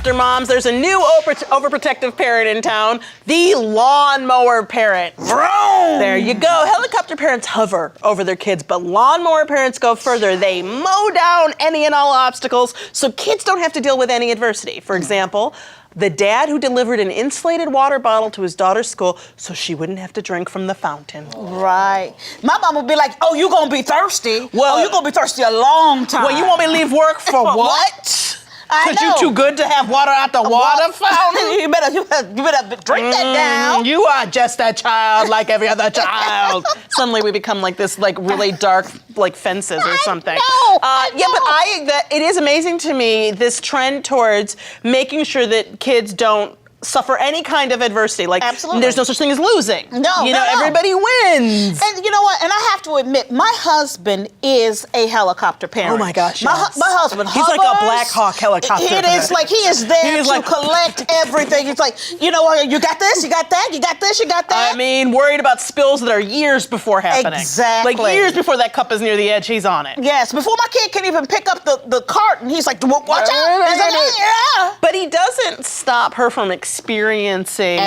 helicopter moms, there's a new overprotective parent in town, the lawnmower parent. Vroom. There you go. Helicopter parents hover over their kids, but lawnmower parents go further. They mow down any and all obstacles so kids don't have to deal with any adversity. For example, the dad who delivered an insulated water bottle to his daughter's school so she wouldn't have to drink from the fountain. Right. My mom would be like, oh, you gonna be thirsty? Well, oh, you gonna be thirsty a long time. Well, you want me to leave work for what? Because you too good to have water out the water fountain? you better drink that down. You are just a child like every other child. Suddenly we become like this, like really dark, like fences or something. I know. But it is amazing to me, this trend towards making sure that kids don't suffer any kind of adversity. Like, absolutely. There's no such thing as losing. No, you know, everybody wins. And you know what? And I have to admit, my husband is a helicopter parent. Oh my gosh, my husband He's like a Black Hawk helicopter It is like he is there to collect everything. He's like, you know what? You got this, you got that, you got this, you got that. I mean, worried about spills that are years before happening. Exactly. Like years before that cup is near the edge, he's on it. Yes, before my kid can even pick up the carton, he's like, watch out. He's like, yeah. But he doesn't stop her from experiencing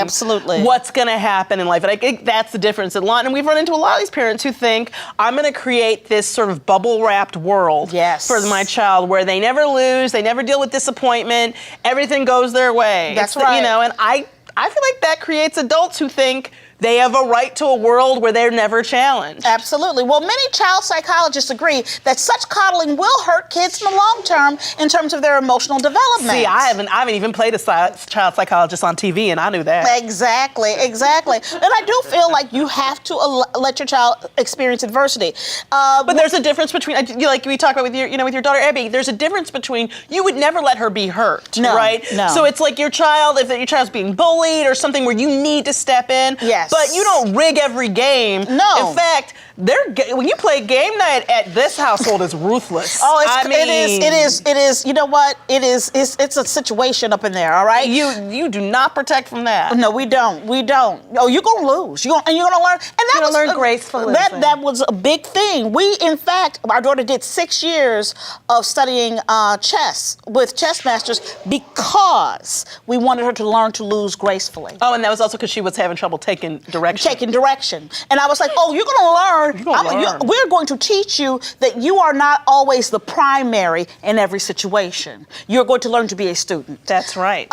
what's going to happen in life. And I think that's the difference. And we've run into a lot of these parents who think, I'm going to create this sort of bubble-wrapped world for my child where they never lose, they never deal with disappointment, everything goes their way. That's right. You know, and I feel like that creates adults who think they have a right to a world where they're never challenged. Absolutely. Well, many child psychologists agree that such coddling will hurt kids in the long term in terms of their emotional development. See, I haven't even played a child psychologist on TV, and I knew that. Exactly. And I do feel like you have to let your child experience adversity. But there's a difference between, like we talk about with your daughter Abby. There's a difference between you would never let her be hurt, right? No. So it's like your child, if your child's being bullied or something where you need to step in. Yes. But you don't rig every game. No. In fact, when you play game night at this household, it's ruthless. It is. You know what? It's a situation up in there. All right. You do not protect from that. No, we don't. Oh, you're gonna lose. You're gonna learn. And you're gonna learn gracefully. That was a big thing. We, in fact, our daughter did 6 years of studying chess with chess masters because we wanted her to learn to lose gracefully. Oh, and that was also because she was having trouble taking direction. And I was like, oh, you're gonna learn. We're going to teach you that you are not always the primary in every situation. You're going to learn to be a student. That's right.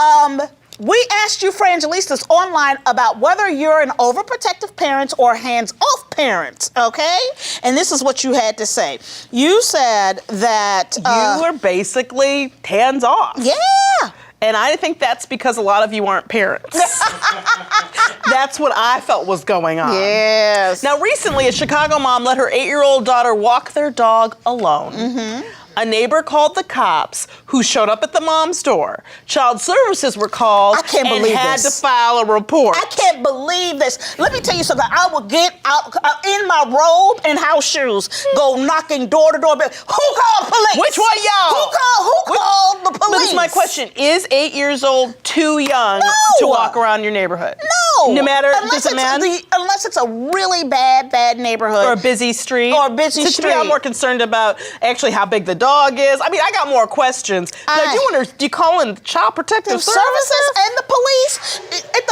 We asked you, Frangelistas, online about whether you're an overprotective parent or hands-off parent, okay? And this is what you had to say. You said that... you were basically hands-off. Yeah. And I think that's because a lot of you aren't parents. That's what I felt was going on. Yes. Now, recently, a Chicago mom let her 8-year-old daughter walk their dog alone. Mm-hmm. A neighbor called the cops, who showed up at the mom's door. Child services were called and had to file a report. I can't believe this. Let me tell you something. I would get out in my robe and house shoes, go knocking door to door. Who called police? Which one, y'all? Who called the police? This is my question. Is 8 years old too young to walk around your neighborhood? No. No matter, unless it's a really bad neighborhood. Or a busy street. To me, I'm more concerned about actually how big the dog is. I mean, I got more questions. But I do wonder, do you call in Child Protective Services and the police? At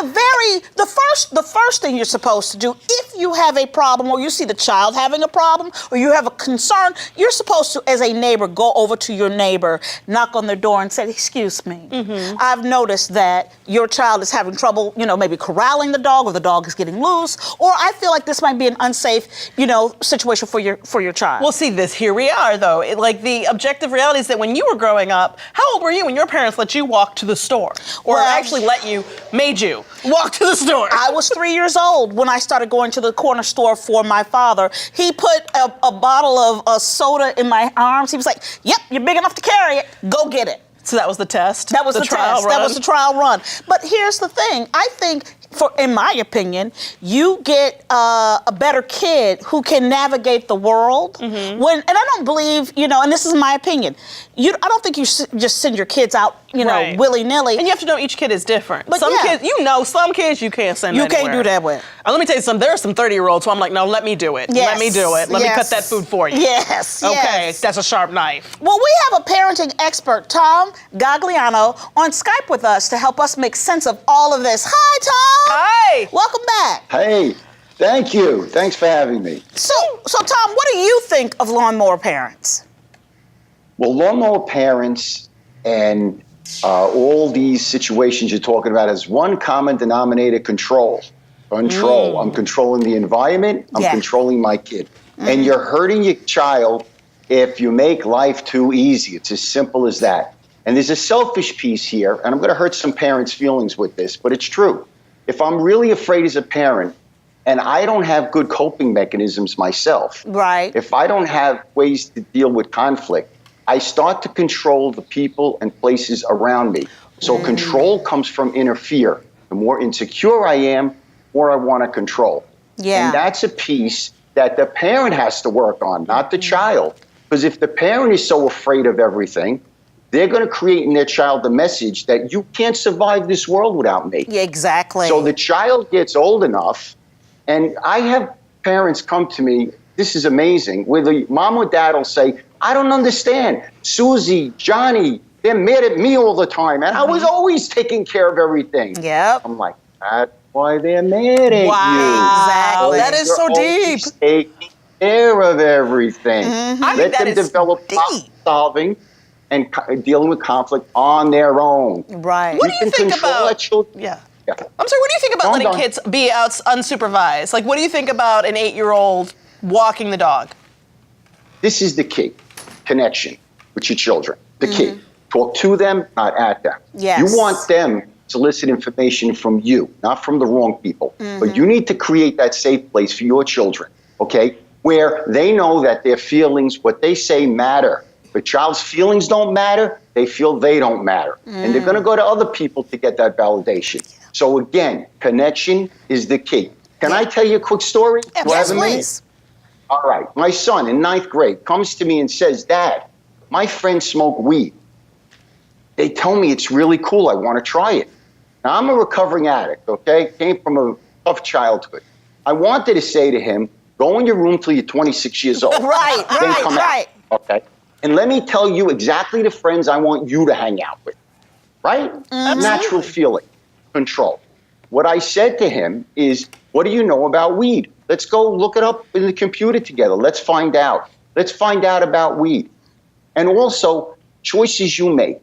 the first thing you're supposed to do, if you have a problem or you see the child having a problem or you have a concern, you're supposed to, as a neighbor, go over to your neighbor, knock on their door and say, excuse me, I've noticed that your child is having trouble, maybe corralling the dog or the dog is getting loose, or I feel like this might be an unsafe, situation for your child. Well, see, here we are, though. The objective reality is that when you were growing up, how old were you when your parents let you walk to the store? Or actually made you walk to the store? I was 3 years old when I started going to the corner store for my father. He put a bottle of soda in my arms. He was like, yep, you're big enough to carry it. Go get it. So that was the test? That was the trial test. run. That was the trial run. But here's the thing. I think in my opinion, you get a better kid who can navigate the world. And I don't believe, and this is my opinion, I don't think you just send your kids out, willy-nilly. And you have to know each kid is different. But some kids, some kids you can't send anywhere. You can't do that with. Let me tell you something. There are some 30-year-olds who I'm like, no, let me do it. Yes. Let me do it. Let me cut that food for you. Yes. Okay, that's a sharp knife. Well, we have a parenting expert, Tom Gagliano, on Skype with us to help us make sense of all of this. Hi, Tom. Hi. Welcome back. Hey, thank you. Thanks for having me. So Tom, what do you think of lawnmower parents? Well, lawnmower parents and all these situations you're talking about has one common denominator: control. Control. I'm controlling the environment. I'm controlling my kid. And you're hurting your child if you make life too easy. It's as simple as that. And there's a selfish piece here, and I'm going to hurt some parents' feelings with this, but it's true. If I'm really afraid as a parent and I don't have good coping mechanisms myself, right? If I don't have ways to deal with conflict, I start to control the people and places around me. So control comes from inner fear. The more insecure I am, the more I want to control. Yeah. And that's a piece that the parent has to work on, not the child. Because if the parent is so afraid of everything, they're going to create in their child the message that you can't survive this world without me. Yeah, exactly. So the child gets old enough, and I have parents come to me, this is amazing, where the mom or dad will say, I don't understand. Susie, Johnny, they're mad at me all the time, and I was always taking care of everything. Yep. I'm like, that's why they're mad at you. Exactly. That is so deep. Taking care of everything. I Let think them develop problem solving and dealing with conflict on their own. Right. What do you think about? Yeah. I'm sorry. What do you think about letting kids be out unsupervised? Like, what do you think about an 8-year-old walking the dog? This is the key: connection with your children. The key. Talk to them, not at them. Yes. You want them to solicit information from you, not from the wrong people. But you need to create that safe place for your children, okay, where they know that their feelings, what they say, matter. If a child's feelings don't matter, they feel they don't matter. And they're going to go to other people to get that validation. So again, connection is the key. Can I tell you a quick story? Yes, please. All right. My son in 9th grade comes to me and says, Dad, my friends smoke weed. They tell me it's really cool. I want to try it. Now, I'm a recovering addict, okay? Came from a tough childhood. I wanted to say to him, go in your room till you're 26 years old. Right. Out, okay? And let me tell you exactly the friends I want you to hang out with, right? Natural feeling, control. What I said to him is, what do you know about weed? Let's go look it up in the computer together. Let's find out. Let's find out about weed. And also, choices you make.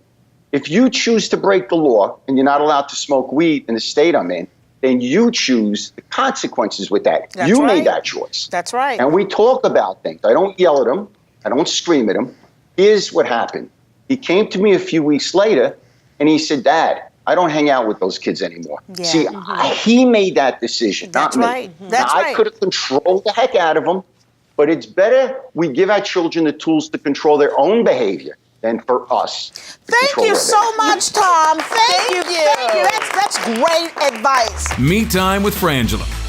If you choose to break the law and you're not allowed to smoke weed in the state I'm in, then you choose the consequences with that. That's you right. made that choice. That's right. And we talk about things. I don't yell at him. I don't scream at him. Here's what happened. He came to me a few weeks later and he said, Dad, I don't hang out with those kids anymore. Yeah. See, he made that decision, That's not me. right. That's now, right. I could have controlled the heck out of him, but it's better we give our children the tools to control their own behavior than for us. Thank you so much, Tom. Thank you. That's great advice. Me Time with Frangela.